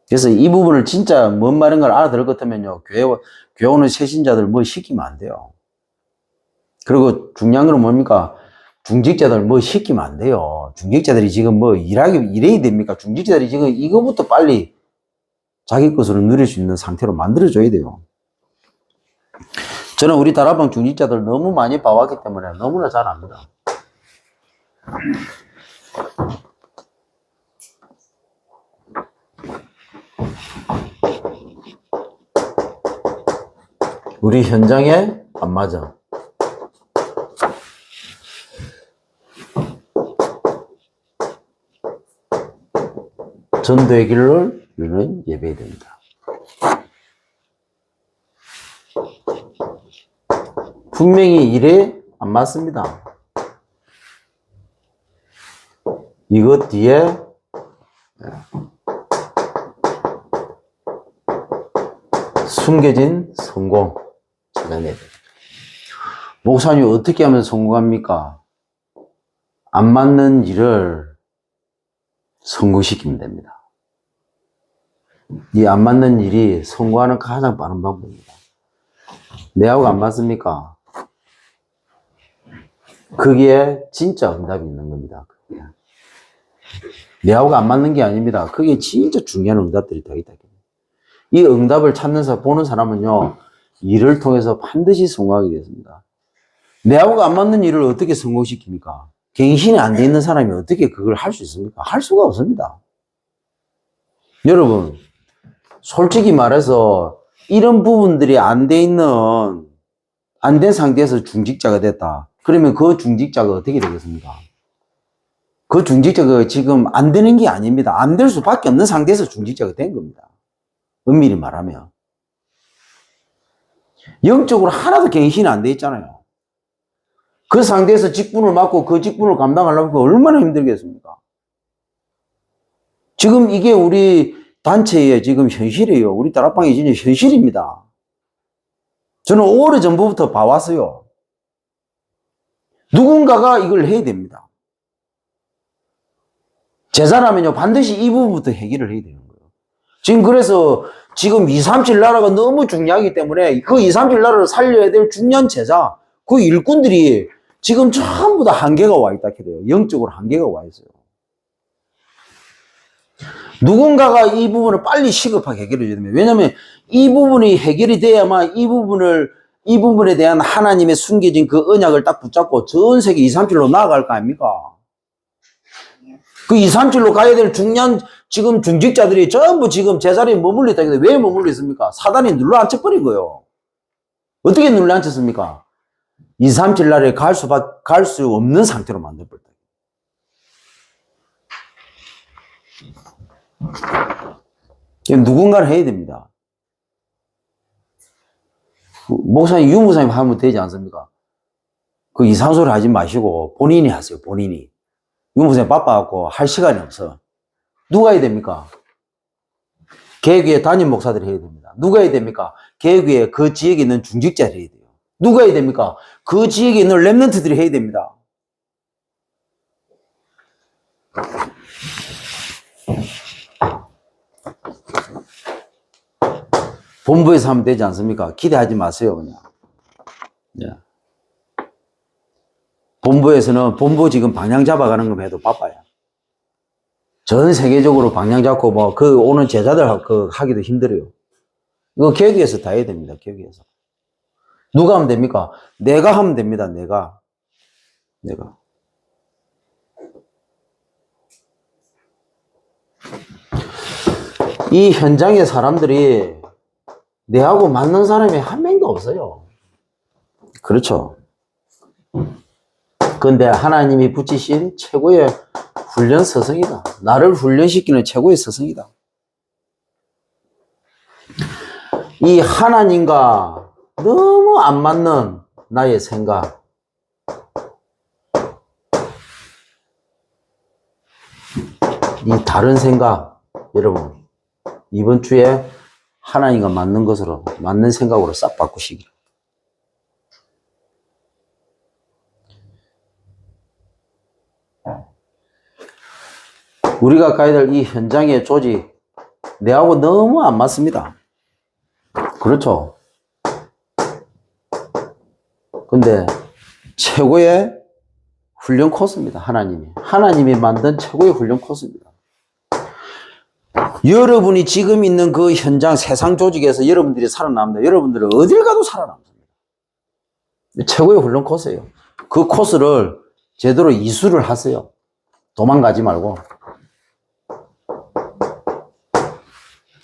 그래서 이 부분을 진짜 뭔 말인 걸 알아들을 것 같으면요. 교회 오는 새신자들 뭐 시키면 안 돼요. 그리고 중요한 건 뭡니까? 중직자들 뭐 시키면 안 돼요. 중직자들이 지금 뭐 일해야 됩니까? 중직자들이 지금 이거부터 빨리 자기 것으로 누릴 수 있는 상태로 만들어줘야 돼요. 저는 우리 다락방 중직자들 너무 많이 봐왔기 때문에 너무나 잘 압니다. 우리 현장에 안 맞아. 전도의 길을 우리는 예배해야 됩니다. 분명히 일에 안 맞습니다. 이것 뒤에 숨겨진 성공 찾아내야 돼요. 목사님 어떻게 하면 성공합니까? 안 맞는 일을 성공시키면 됩니다. 이 안 맞는 일이 성공하는 가장 빠른 방법입니다. 내하고 안 맞습니까? 거기에 진짜 응답이 있는 겁니다. 내하고 안 맞는 게 아닙니다. 그게 진짜 중요한 응답들이 더 있다. 이 응답을 찾는 보는 사람은요, 일을 통해서 반드시 성공하게 되었습니다. 내하고 안 맞는 일을 어떻게 성공시킵니까? 갱신이 안 돼 있는 사람이 어떻게 그걸 할 수 있습니까? 할 수가 없습니다. 여러분, 솔직히 말해서 이런 부분들이 안 돼 있는, 안 된 상태에서 중직자가 됐다. 그러면 그 중직자가 어떻게 되겠습니까? 그 중직자가 지금 안 되는 게 아닙니다. 안 될 수밖에 없는 상태에서 중직자가 된 겁니다. 엄밀히 말하면. 영적으로 하나도 갱신이 안 돼 있잖아요. 그 상태에서 직분을 맡고 그 직분을 감당하려면 얼마나 힘들겠습니까? 지금 이게 우리 단체의 지금 현실이에요. 우리 다락방이 진짜 현실입니다. 저는 오래전부터 봐왔어요. 누군가가 이걸 해야 됩니다. 제자라면요, 반드시 이 부분부터 해결을 해야 되는 거예요. 지금 그래서 지금 237 나라가 너무 중요하기 때문에 그 237 나라를 살려야 될 중요한 제자, 그 일꾼들이 지금 전부 다 한계가 와 있다 그래요. 영적으로 한계가 와 있어요. 누군가가 이 부분을 빨리 시급하게 해결해 줘야 됩니다. 왜냐하면 이 부분이 해결이 돼야만 이 부분에 대한 하나님의 숨겨진 그 언약을 딱 붙잡고 전 세계 237로 나아갈 거 아닙니까? 그 237로 가야 될 중요한 지금 중직자들이 전부 지금 제자리에 머물러 있다. 왜 머물러 있습니까? 사단이 눌러 앉혀버린 거예요. 어떻게 눌러 앉혔습니까? 237 날에 갈 수 없는 상태로 만들어버렸다. 누군가는 해야 됩니다. 목사님, 유목사님 하면 되지 않습니까? 그 이상한 소리 하지 마시고 본인이 하세요, 본인이. 유목사님 바빠갖고 할 시간이 없어. 누가 해야 됩니까? 개교회 담임 목사들이 해야 됩니다. 누가 해야 됩니까? 개교회 그 지역에 있는 중직자들이 해야 돼요. 누가 해야 됩니까? 그 지역에 있는 랩런트들이 해야 됩니다. 본부에서 하면 되지 않습니까? 기대하지 마세요, 그냥. 예. 본부에서는 본부 지금 방향 잡아가는 것만 해도 바빠요. 전 세계적으로 방향 잡고 오는 제자들 하기도 힘들어요. 이거 교육에서 다 해야 됩니다, 교육에서. 누가 하면 됩니까? 내가 하면 됩니다, 내가. 이 현장의 사람들이 내하고 맞는 사람이 한 명도 없어요. 그렇죠. 근데 하나님이 붙이신 최고의 훈련 서성이다. 나를 훈련시키는 최고의 서성이다. 이 하나님과 너무 안 맞는 나의 생각. 이 다른 생각, 여러분, 이번 주에 하나님과 맞는 생각으로 싹 바꾸시기. 우리가 가야 될 이 현장의 조직, 내하고 너무 안 맞습니다. 그렇죠. 근데 최고의 훈련 코스입니다. 하나님이 만든 최고의 훈련 코스입니다. 여러분이 지금 있는 그 현장 세상 조직에서 여러분들이 살아남는다. 여러분들은 어딜 가도 살아남습니다. 최고의 훈련 코스예요. 그 코스를 제대로 이수를 하세요. 도망가지 말고.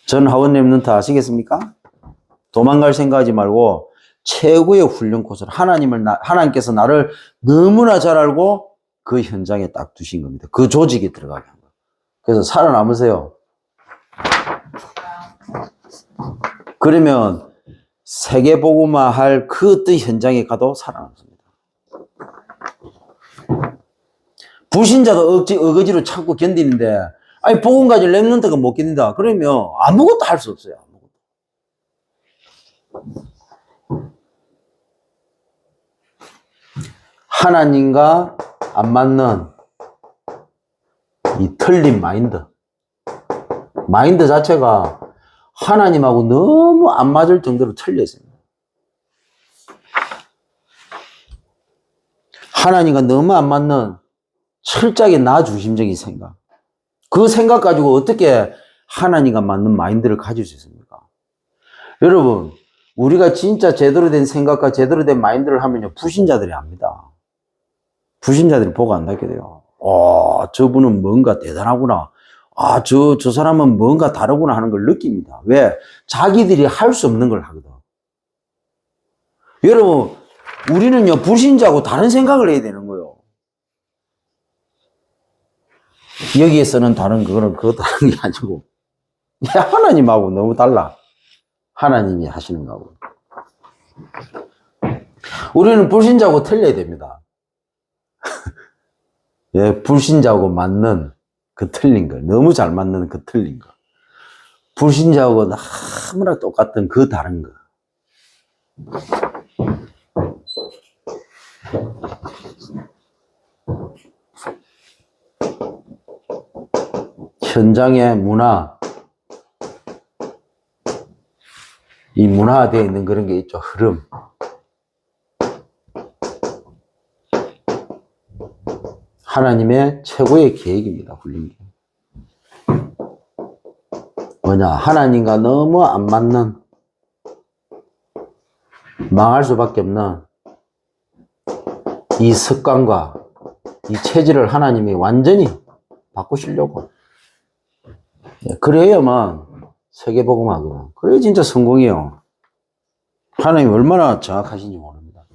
전 하원님 런트 아시겠습니까? 도망갈 생각하지 말고 최고의 훈련 코스를 하나님께서 나를 너무나 잘 알고 그 현장에 딱 두신 겁니다. 그 조직에 들어가게 한 거예요. 그래서 살아남으세요. 그러면 세계복음화 할 그 어떤 현장에 가도 살아남습니다. 불신자도 어거지로 참고 견디는데 아니, 복음 가진 렘넌트가 못 견딘다. 그러면 아무것도 할 수 없어요. 아무것도. 하나님과 안 맞는 이 틀린 마인드. 마인드 자체가 하나님하고 너무 안 맞을 정도로 틀려 있습니다. 하나님과 너무 안 맞는 철저하게 나 중심적인 생각. 그 생각 가지고 어떻게 하나님과 맞는 마인드를 가질 수 있습니까? 여러분, 우리가 진짜 제대로 된 생각과 제대로 된 마인드를 하면요, 불신자들이 압니다. 불신자들이 보고 안 닿게 돼요. 저분은 뭔가 대단하구나. 저 사람은 뭔가 다르구나 하는 걸 느낍니다. 왜? 자기들이 할 수 없는 걸 하거든. 여러분, 우리는요, 불신자하고 다른 생각을 해야 되는 거예요. 여기에서는 그거 다른 게 아니고, 하나님하고 너무 달라. 하나님이 하시는 거하고. 우리는 불신자하고 틀려야 됩니다. 예, 불신자하고 맞는 그 틀린 거. 너무 잘 맞는 그 틀린 거. 불신자하고 너무나 똑같은 그 다른 거. 현장의 문화, 이 문화되어 있는 그런 게 있죠. 흐름. 하나님의 최고의 계획입니다. 훌륭 게. 뭐냐? 하나님과 너무 안 맞는, 망할 수밖에 없는 이 습관과 이 체질을 하나님이 완전히 바꾸시려고. 그래야만 세계복음하고, 그래야 진짜 성공이에요. 하나님 얼마나 정확하신지 모릅니다.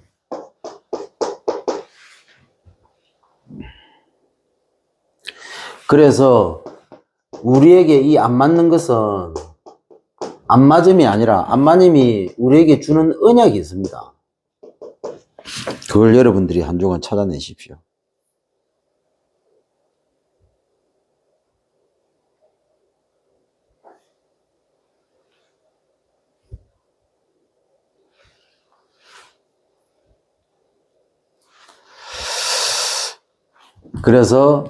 그래서 우리에게 이 안 맞는 것은 안 맞음이 아니라 안 맞음이 우리에게 주는 언약이 있습니다. 그걸 여러분들이 한 주간 찾아내십시오. 그래서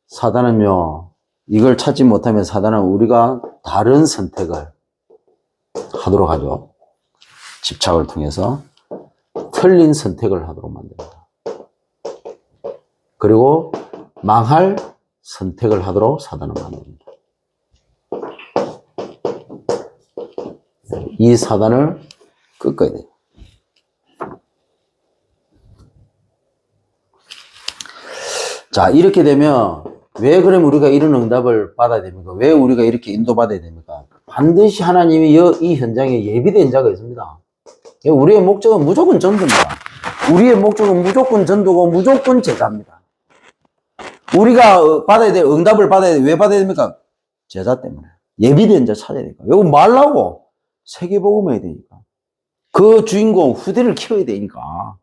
사단은요, 이걸 찾지 못하면 사단은 우리가 다른 선택을 하도록 하죠. 집착을 통해서 틀린 선택을 하도록 만듭니다. 그리고 망할 선택을 하도록 사단은 만듭니다. 이 사단을 꺾어야 돼요. 자, 이렇게 되면 왜 그럼 우리가 이런 응답을 받아야 됩니까? 왜 우리가 이렇게 인도받아야 됩니까? 반드시 하나님이 이 현장에 예비된 자가 있습니다. 우리의 목적은 무조건 전도입니다. 우리의 목적은 무조건 전도고 무조건 제자입니다. 우리가 받아야 될 응답을 받아야 돼. 왜 받아야 됩니까? 제자 때문에. 예비된 자 찾아야 되니까. 이거 말라고 세계복음 해야 되니까. 그 주인공 후대를 키워야 되니까.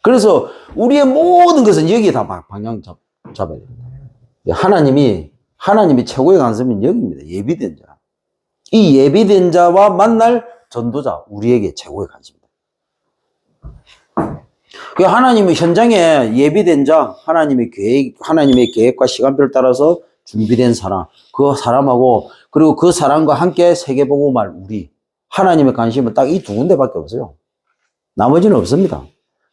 그래서 우리의 모든 것은 여기에 다 방향 잡아야 됩니다. 하나님이 최고의 관심은 여기입니다. 예비된 자. 이 예비된 자와 만날 전도자, 우리에게 최고의 관심입니다. 하나님의 현장에 예비된 자, 하나님의 계획과 시간표를 따라서 준비된 사람, 그 사람하고, 그리고 그 사람과 함께 세계복음할 우리, 하나님의 관심은 딱 이 두 군데밖에 없어요. 나머지는 없습니다.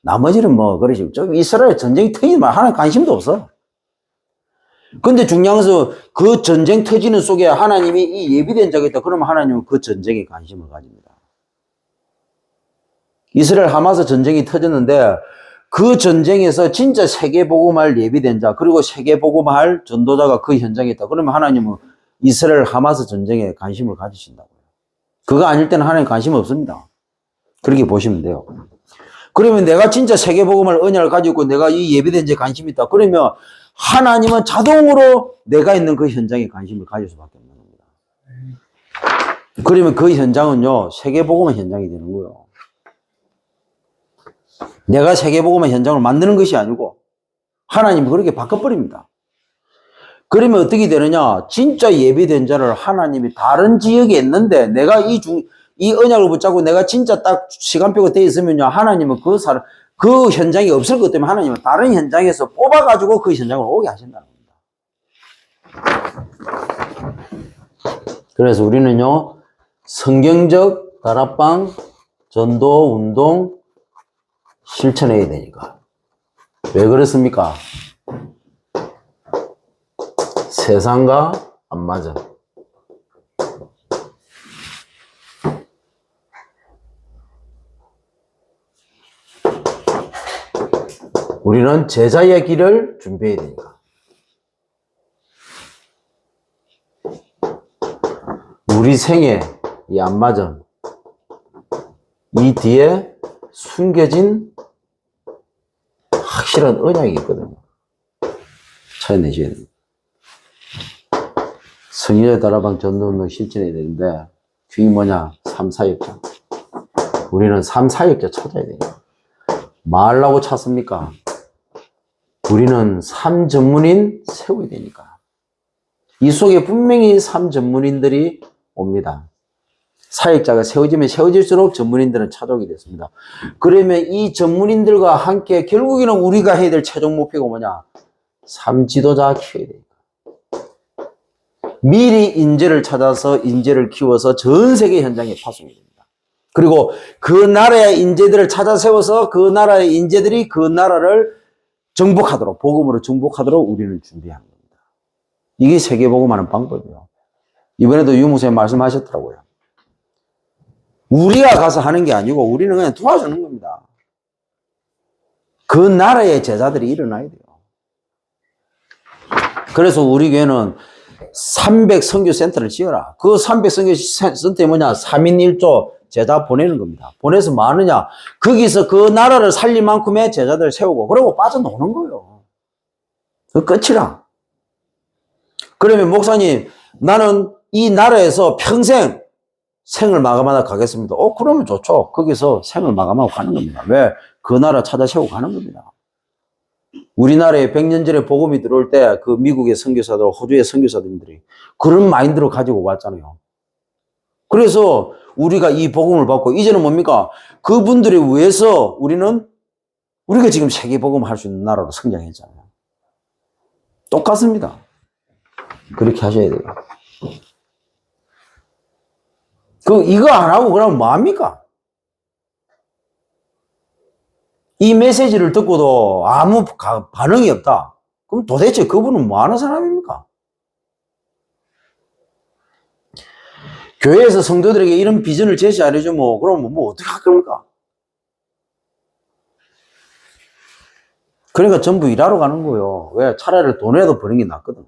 나머지는 그러시고, 좀 이스라엘 전쟁이 터지면 하나님 관심도 없어. 근데 중요한 것은 그 전쟁 터지는 속에 하나님이 이 예비된 자가 있다. 그러면 하나님은 그 전쟁에 관심을 가집니다. 이스라엘 하마스 전쟁이 터졌는데 그 전쟁에서 진짜 세계복음할 예비된 자, 그리고 세계복음할 전도자가 그 현장에 있다. 그러면 하나님은 이스라엘 하마스 전쟁에 관심을 가지신다고요. 그거 아닐 때는 하나님 관심 없습니다. 그렇게 보시면 돼요. 그러면 내가 진짜 세계복음할 언약을 가지고 내가 이 예비된 자에 관심이 있다. 그러면 하나님은 자동으로 내가 있는 그 현장에 관심을 가질 수밖에 없는 겁니다. 그러면 그 현장은요, 세계복음의 현장이 되는 거예요. 내가 세계복음의 현장을 만드는 것이 아니고 하나님은 그렇게 바꿔버립니다. 그러면 어떻게 되느냐? 진짜 예비된 자를 하나님이 다른 지역에 있는데 내가 이 언약을 붙잡고 내가 진짜 딱 시간표가 돼 있으면요. 하나님은 그 현장이 없을 것 때문에 하나님은 다른 현장에서 뽑아가지고 그 현장을 오게 하신다는 겁니다. 그래서 우리는요, 성경적 다락방, 전도, 운동, 실천해야 되니까. 왜 그렇습니까? 세상과 안 맞아. 우리는 제자의 길을 준비해야 되니까. 우리 생에 이 안 맞아. 이 뒤에 숨겨진 확실한 언약이 있거든요. 찾아내셔야 됩니다. 성인의 다락방 전도운동 실천해야 되는데 그게 뭐냐? 3, 4역자. 우리는 3, 4역자 찾아야 돼요. 뭐 하려고 찾습니까? 우리는 3 전문인 세워야 되니까. 이 속에 분명히 3 전문인들이 옵니다. 사역자가 세워지면 세워질수록 전문인들은 찾아오게 됐습니다. 그러면 이 전문인들과 함께 결국에는 우리가 해야 될 최종 목표가 뭐냐? 3 지도자 키워야 되니까. 미리 인재를 찾아서 인재를 키워서 전 세계 현장에 파송이 됩니다. 그리고 그 나라의 인재들을 찾아 세워서 그 나라의 인재들이 그 나라를 정복하도록, 복음으로 정복하도록 우리는 준비하는 겁니다. 이게 세계복음하는 방법이에요. 이번에도 유목사님 말씀하셨더라고요. 우리가 가서 하는 게 아니고 우리는 그냥 도와주는 겁니다. 그 나라의 제자들이 일어나야 돼요. 그래서 우리 교회는 300 선교센터를 지어라. 그 300 선교센터에 뭐냐? 3인 1조 제자 보내는 겁니다. 보내서 뭐 하느냐? 거기서 그 나라를 살릴 만큼의 제자들 세우고 그러고 빠져노는 거예요. 그 끝이라. 그러면 목사님, 나는 이 나라에서 평생 생을 마감하다 가겠습니다. 그러면 좋죠. 거기서 생을 마감하고 가는 겁니다. 왜? 그 나라 찾아 세우고 가는 겁니다. 우리나라에 100년 전에 복음이 들어올 때 그 미국의 선교사들, 호주의 선교사들이 그런 마인드로 가지고 왔잖아요. 그래서 우리가 이 복음을 받고 이제는 뭡니까? 그분들에 의해서 우리가 지금 세계 복음 할 수 있는 나라로 성장했잖아요. 똑같습니다. 그렇게 하셔야 돼요. 이거 안 하고 그러면 뭐합니까? 이 메시지를 듣고도 아무 반응이 없다. 그럼 도대체 그분은 뭐 하는 사람입니까? 교회에서 성도들에게 이런 비전을 제시 안 해주면 그럼 뭐 어떻게 할 겁니까? 그러니까 전부 일하러 가는 거예요. 왜? 차라리 돈이라도 버는 게 낫거든.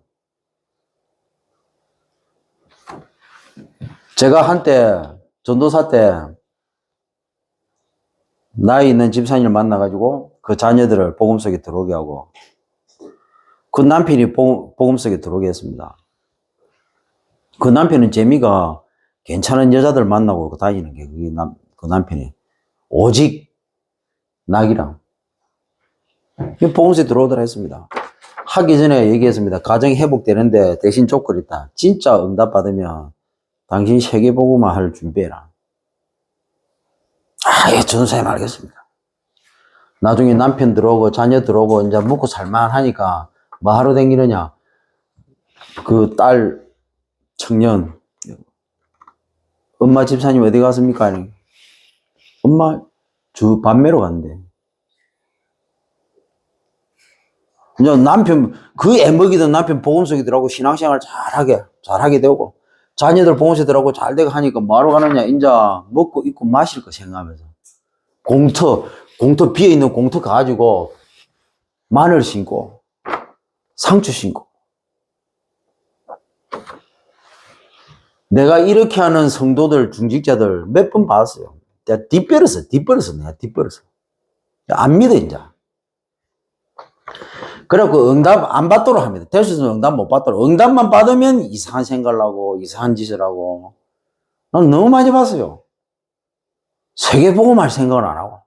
제가 한때 전도사 때 나이 있는 집사님을 만나가지고 그 자녀들을 복음 속에 들어오게 하고 그 남편이 복음 속에 들어오게 했습니다. 그 남편은 재미가 괜찮은 여자들 만나고 다니는 게 그 남편이 오직 낙이랑 복음 속에 들어오더라 했습니다. 하기 전에 얘기했습니다. 가정이 회복되는데 대신 조건이 있다. 진짜 응답 받으면 당신 세계복음화 할 준비해라. 예, 전도사님 알겠습니다. 나중에 남편 들어오고 자녀 들어오고 이제 먹고 살만하니까 뭐 하러 다니느냐. 그 딸 청년 엄마 집사님 어디 갔습니까? 엄마 주 밤매로 간대. 이제 남편 그 애 먹이던 남편 복음 속에 들어가고 신앙생활 잘하게 되고 자녀들 복음 속에 들어가고 잘 되고 하니까 뭐하러 가느냐. 이제 먹고 입고 마실 거 생각하면서 공터 비어있는 공터 가가지고 마늘 심고 상추 심고. 내가 이렇게 하는 성도들 중직자들 몇 번 봤어요. 내가 뒷버렸어. 안 믿어 이제. 그래갖고 응답 안 받도록 합니다. 될 수 있으면 응답 못 받도록. 응답만 받으면 이상한 생각을 하고 이상한 짓을 하고. 난 너무 많이 봤어요. 세계복음할 생각을 안 하고.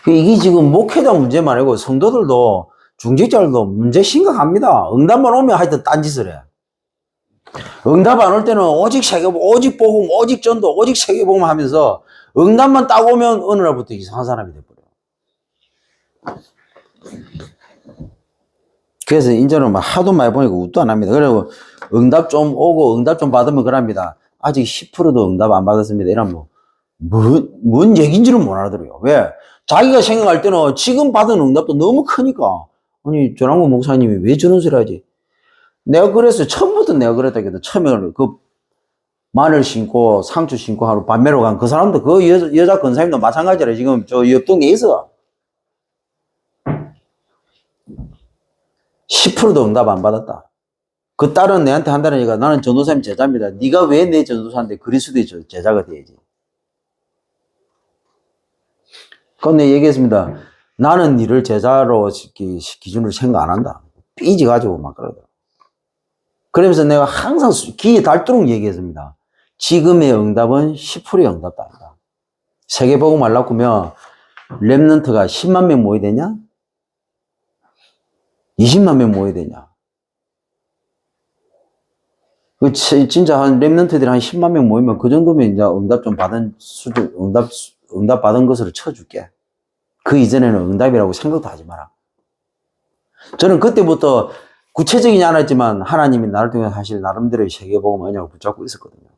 이게 지금 목회자 문제만 아니고 성도들도 중직자들도 문제 심각합니다. 응답만 오면 하여튼 딴짓을 해. 응답 안 올 때는 오직 세계복음, 오직 복음, 오직 전도, 오직 세계복음 하면서 응답만 딱 오면 어느 날부터 이상한 사람이 돼버려. 그래서 이제는 막 하도 많이 보니까 웃도 안 합니다. 그리고 응답 좀 오고 응답 좀 받으면 그럽니다. 아직 10%도 응답 안 받았습니다. 이러면 뭔 얘기인지는 못 알아들어요. 왜? 자기가 생각할 때는 지금 받은 응답도 너무 크니까. 아니, 전학무 목사님이 왜 저런 소리 하지? 내가 그랬어요. 처음부터 내가 그랬다 해도 처음에 그 마늘 신고 상추 신고 하루 밤매로 간 그 사람도 그 여자 권사님도 마찬가지라 지금 저 옆 동네에 있어. 10%도 응답 안 받았다. 그 딸은 내한테 한다니까 나는 전도사님 제자입니다. 네가 왜 내 전도사인데 그리스도의 제자가 돼야지. 그럼 내가 얘기했습니다. 나는 니를 제자로 기준으로 생각 안 한다. 삐지 가지고 막 그러더라. 그러면서 내가 항상 귀에 닳도록 얘기했습니다. 지금의 응답은 10%의 응답도 아니다. 세계복음 하려고 하면 랩넌트가 10만 명 모여야 되냐? 20만 명 모여야 되냐? 진짜 한 랩넌트들이 한 10만 명 모이면 그 정도면 이제 응답 좀 받은 수준, 응답 받은 것으로 쳐줄게. 그 이전에는 응답이라고 생각도 하지 마라. 저는 그때부터 구체적이지 않았지만 하나님이 나를 통해 사실 나름대로의 세계복음 언약을 붙잡고 있었거든요.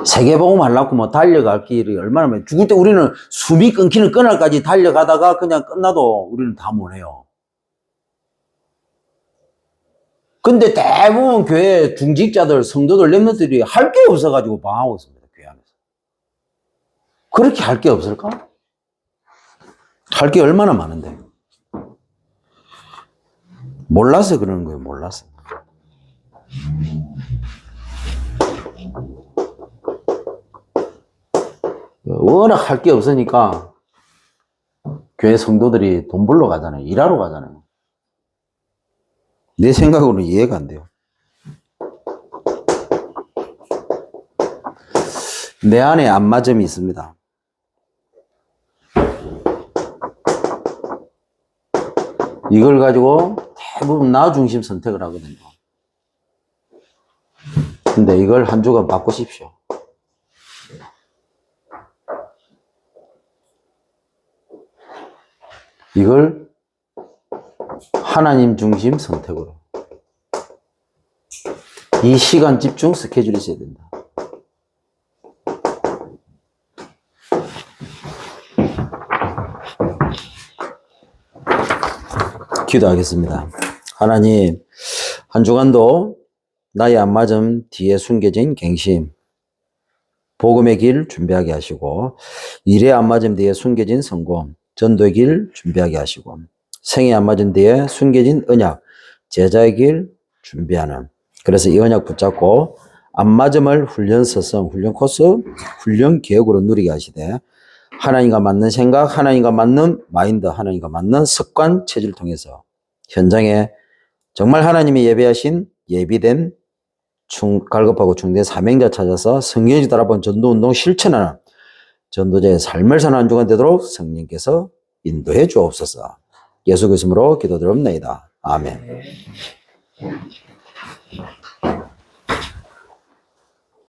세계복음 하려고 뭐 달려갈 길이 얼마나 많이, 죽을 때 우리는 숨이 끊기는 그날까지 달려가다가 그냥 끝나도 우리는 다 못해요. 근데 대부분 교회 중직자들, 성도들, 렘넌트들이 할 게 없어가지고 방황하고 있습니다. 교회 안에서. 그렇게 할 게 없을까? 할 게 얼마나 많은데. 몰라서 그러는 거예요. 몰라서. 워낙 할 게 없으니까 교회 성도들이 돈 벌러 가잖아요. 일하러 가잖아요. 내 생각으로는 이해가 안 돼요. 내 안에 안맞음이 있습니다. 이걸 가지고 대부분 나 중심 선택을 하거든요. 근데 이걸 한 주간 바꾸십시오. 이걸 하나님 중심 선택으로. 이 시간 집중 스케줄이 있어야 된다. 기도하겠습니다. 하나님, 한 주간도 나의 안맞음 뒤에 숨겨진 갱심, 복음의 길 준비하게 하시고, 일의 안맞음 뒤에 숨겨진 성공, 전도의 길 준비하게 하시고, 생의 안맞음 뒤에 숨겨진 언약, 제자의 길 준비하는. 그래서 이 언약 붙잡고 안맞음을 훈련 서성, 훈련 코스, 훈련 계획으로 누리게 하시되, 하나님과 맞는 생각, 하나님과 맞는 마인드, 하나님과 맞는 습관, 체질을 통해서 현장에 정말 하나님이 예배하신 예비된 갈급하고 중대 사명자 찾아서 성경에 따라본 전도운동 실천하는 전도자의 삶을 사는 한 주간 되도록 성령께서 인도해 주옵소서. 예수 그리스도로 기도드립니다. 아멘.